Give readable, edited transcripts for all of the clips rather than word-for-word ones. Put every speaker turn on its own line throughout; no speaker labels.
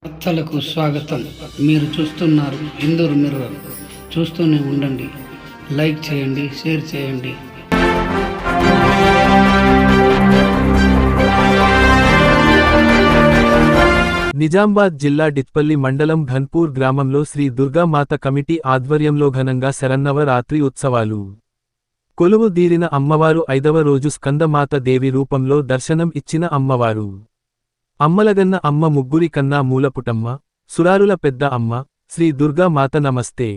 వార్తలకు స్వాగతం. మీరు చూస్తున్నారు ఇందూరు మిర్రర్. చూస్తూనే ఉండండి. లైక్ చేయండి, షేర్ చేయండి.
నిజామాబాద్ జిల్లా డిత్పల్లి మండలం ఘన్పూర్ గ్రామంలో శ్రీ దుర్గామాత కమిటీ ఆధ్వర్యంలో ఘనంగా శరన్నవరాత్రి ఉత్సవాలు. కొలువు దీరిన అమ్మవారు 5వ రోజు స్కందమాత దేవి రూపంలో దర్శనం ఇచ్చిన అమ్మవారు. అమ్మలగన్న అమ్మ ముగ్గురి కన్నా మూలపుటమ్మ, సురారుల పెద్ద అమ్మ, శ్రీ దుర్గా మాత నమస్తే.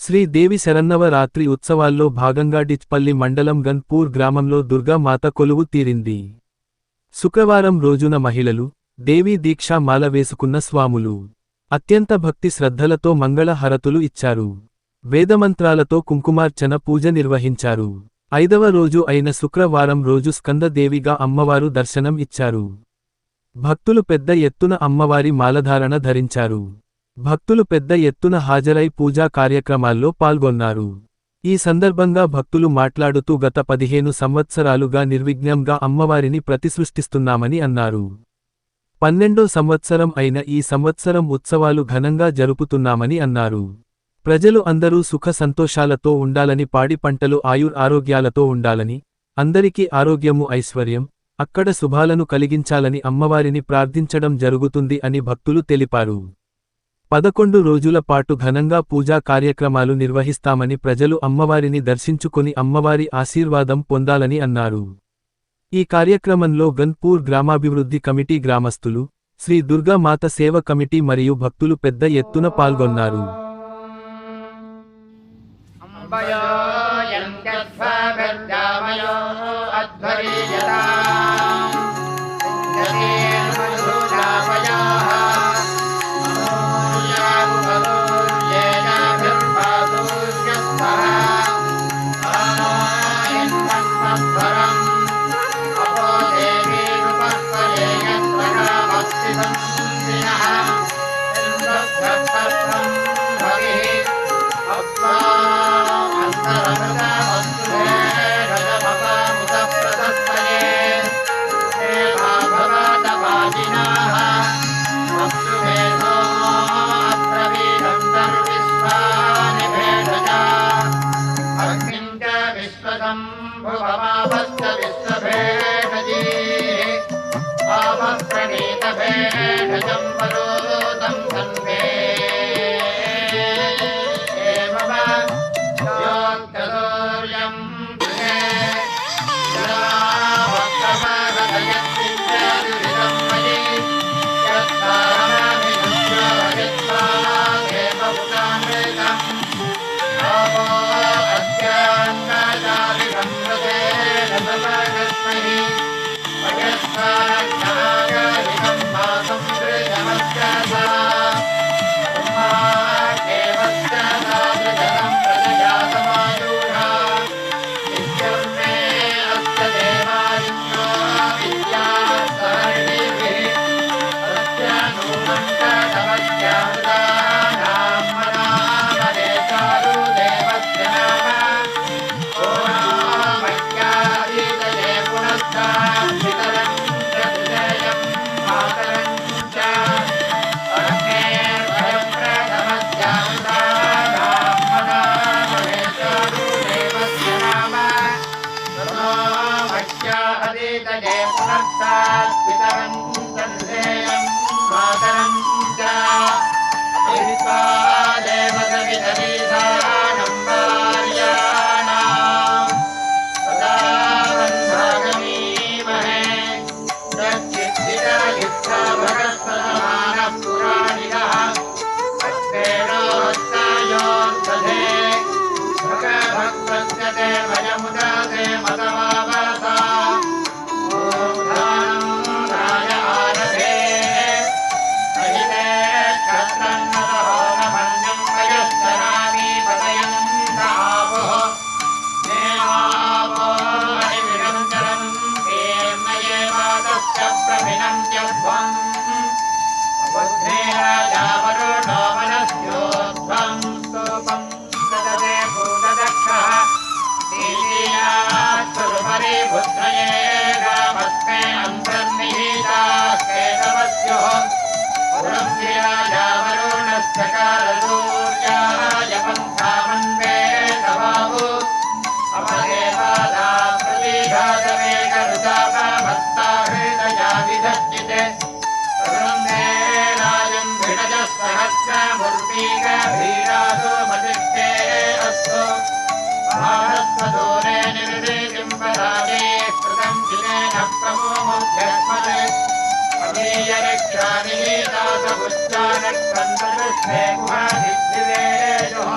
శ్రీ దేవి శరన్నవరాత్రి ఉత్సవాల్లో భాగంగా డిత్పల్లి మండలం ఘన్పూర్ గ్రామంలో దుర్గా మాత కొలువు తీరింది. శుక్రవారం రోజున మహిళలు దేవీ దీక్షా మాల వేసుకున్న స్వాములు అత్యంత భక్తి శ్రద్ధలతో మంగళ హరతులు ఇచ్చారు. వేదమంత్రాలతో కుంకుమార్చన పూజ నిర్వహించారు. 5వ రోజు అయిన శుక్రవారం రోజు స్కందదేవిగా అమ్మవారు దర్శనం ఇచ్చారు. భక్తులు పెద్ద ఎత్తున అమ్మవారి మాలధారణ ధరించారు. భక్తులు పెద్ద ఎత్తున హాజరై పూజా కార్యక్రమాల్లో పాల్గొన్నారు. ఈ సందర్భంగా భక్తులు మాట్లాడుతూ గత 15 సంవత్సరాలుగా నిర్విఘ్నంగా అమ్మవారిని ప్రతిసృష్టిస్తున్నామని అన్నారు. 12వ సంవత్సరం అయిన ఈ సంవత్సరం ఉత్సవాలు ఘనంగా జరుపుతున్నామని అన్నారు. ప్రజలు అందరూ సుఖ సంతోషాలతో ఉండాలని, పాడి పంటలు ఆరోగ్యాలతో ఉండాలని, అందరికీ ఆరోగ్యము ఐశ్వర్యం అక్కడ శుభాలను కలిగించాలని అమ్మవారిని ప్రార్థించడం జరుగుతుంది అని భక్తులు తెలిపారు. 11 రోజుల పాటు ఘనంగా పూజా కార్యక్రమాలు నిర్వహిస్తామని, ప్రజలు అమ్మవారిని దర్శించుకొని అమ్మవారి ఆశీర్వాదం పొందాలని అన్నారు. ఈ కార్యక్రమంలో ఘన్పూర్ గ్రామాభివృద్ధి కమిటీ గ్రామస్తులు, శ్రీ దుర్గా మాత సేవ కమిటీ మరియు భక్తులు పెద్ద ఎత్తున పాల్గొన్నారు.
चकारसूर्याय पन्थामन्वे तवावु अमरेवादा प्रतिघातमेकरुचापमत्ता हृदया विधत्तिते तरुणे राजन् भिडजसहस्रमूर्तिगभीरासो मतिष्ठे अस्तु महारस्वदूरे निर्देशं पराजे कृतं शिलेन प्रमोमुद्यस्मते अमीयरक्षानिहीतासमुच्चारक्षन्तदृष्टे गुहादिद्धिवेजुः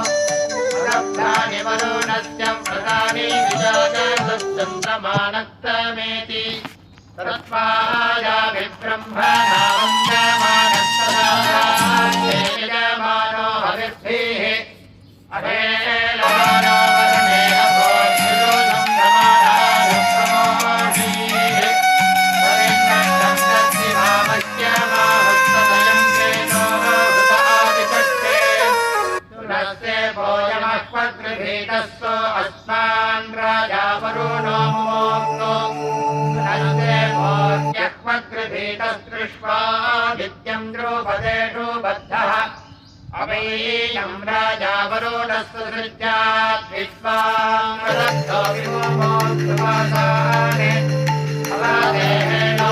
अरब्धानि वरुणस्य व्रतानि विजागसश्चन्द्रमानक्तमेति तत्त्वायाभिब्रह्मणा वन्द्यमानस्तदा यजमानो हविर्भिः अहेलमानो वरमेह भोज्युलोनं प्रमाणाय प्रमोषीः परिणतं तद्विभावस्य माहस्तदयं केनो हृत आदिशक्ते तुलस्ते भोजमह्वगृहीतस्तो अस्मान् राजा वरुणो मुमोक्तो तुलस्ते भोज्यह्वगृहीतस्तृष्ट्वा नित्यं द्रुपदेषु बद्धः अवैयं राजा वरुणस्तु सृज्यात् विश्वामरक्तो विमोक्तुवासाने अवादेहेनो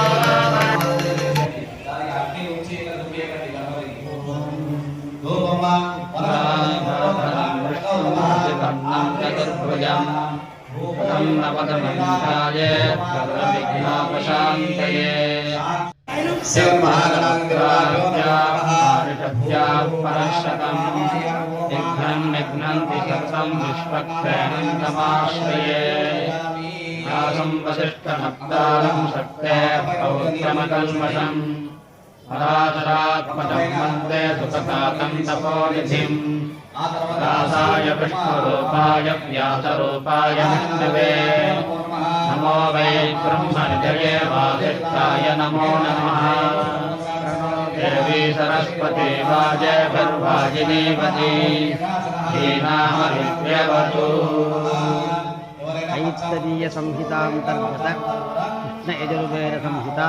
निघ्नन्ति सततं विश्वक्षेणं तमाश्रये नासं वसिष्ठनप्तारं शक्ते पौत्रमकल्मषम् पराशरात्मजं वन्दे सुखतातं तपोनिधिम् दासाय विष्णुरूपाय व्यासरूपाय विष्णवे नमो वै ब्रह्मनिधये वासिष्ठाय नमो नमः देवी सरस्वती वाजभिर्वाजिनीवती श्रीनामविद्यवतु
ऐत्तरीय संहितांतर्गत कृष्ण यजुर्वेद संहिता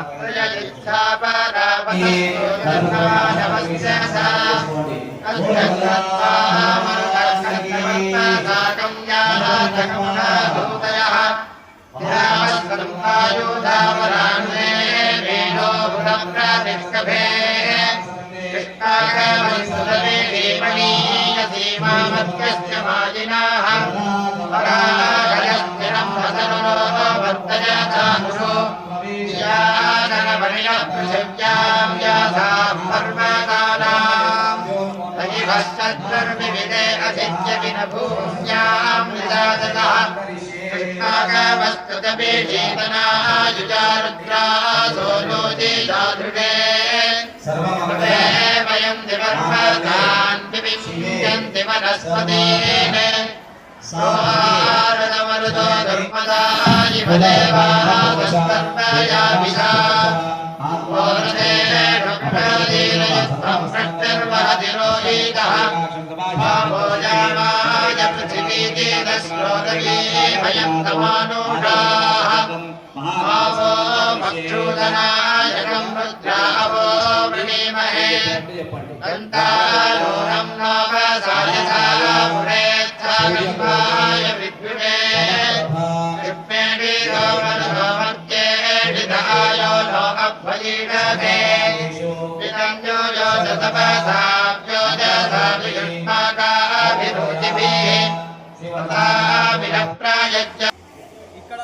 ఇక్కడ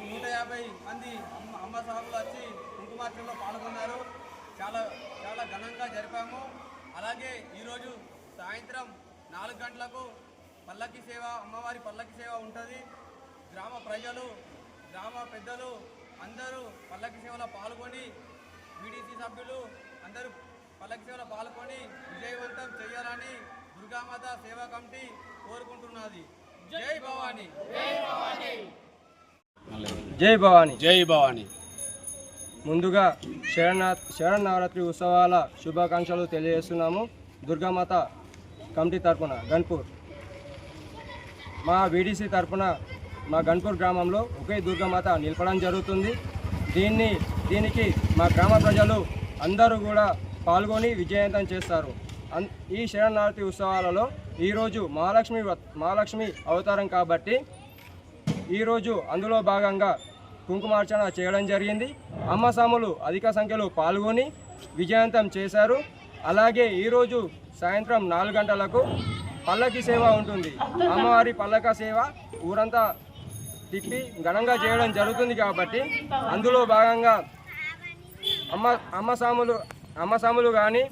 150 మంది అమ్మ సాగులు వచ్చి కుంకుమార్చనలో పాల్గొన్నారు. చాలా ఘనంగా జరిపాము. అలాగే ఈరోజు సాయంత్రం 4 గంటలకు పల్లకి సేవ, అమ్మవారి పల్లకి సేవ ఉంటుంది. గ్రామ ప్రజలు, గ్రామ పెద్దలు అందరూ పల్లకి సేవలో పాల్గొని, వీడీసీ సభ్యులు అందరూ పల్లకి సేవలో పాల్గొని విజయవంతం చేయాలని దుర్గామాత సేవా కమిటీ కోరుకుంటున్నది. జై భవానీ.
జై భవానీ.
జై భవానీ.
ముందుగా శరన్నవరాత్రి ఉత్సవాల శుభాకాంక్షలు తెలియజేస్తున్నాము. దుర్గామాత కమిటీ తరపున గన్పూర్, మా వీడీసీ తరపున మా గన్పూర్ గ్రామంలో ఒకే దుర్గామాత నిలపడం జరుగుతుంది. దీనికి మా గ్రామ ప్రజలు అందరూ కూడా పాల్గొని విజయవంతం చేస్తారు. ఈ శరణార్థి ఉత్సవాలలో ఈరోజు మహాలక్ష్మి అవతారం కాబట్టి ఈరోజు అందులో భాగంగా కుంకుమార్చన చేయడం జరిగింది. అమ్మసాములు అధిక సంఖ్యలో పాల్గొని విజయవంతం చేశారు. అలాగే ఈరోజు సాయంత్రం 4 గంటలకు పల్లకి సేవ ఉంటుంది. అమ్మవారి పల్లక సేవ ఊరంతా తిప్పి ఘనంగా చేయడం జరుగుతుంది కాబట్టి అందులో భాగంగా అమ్మసాములు కానీ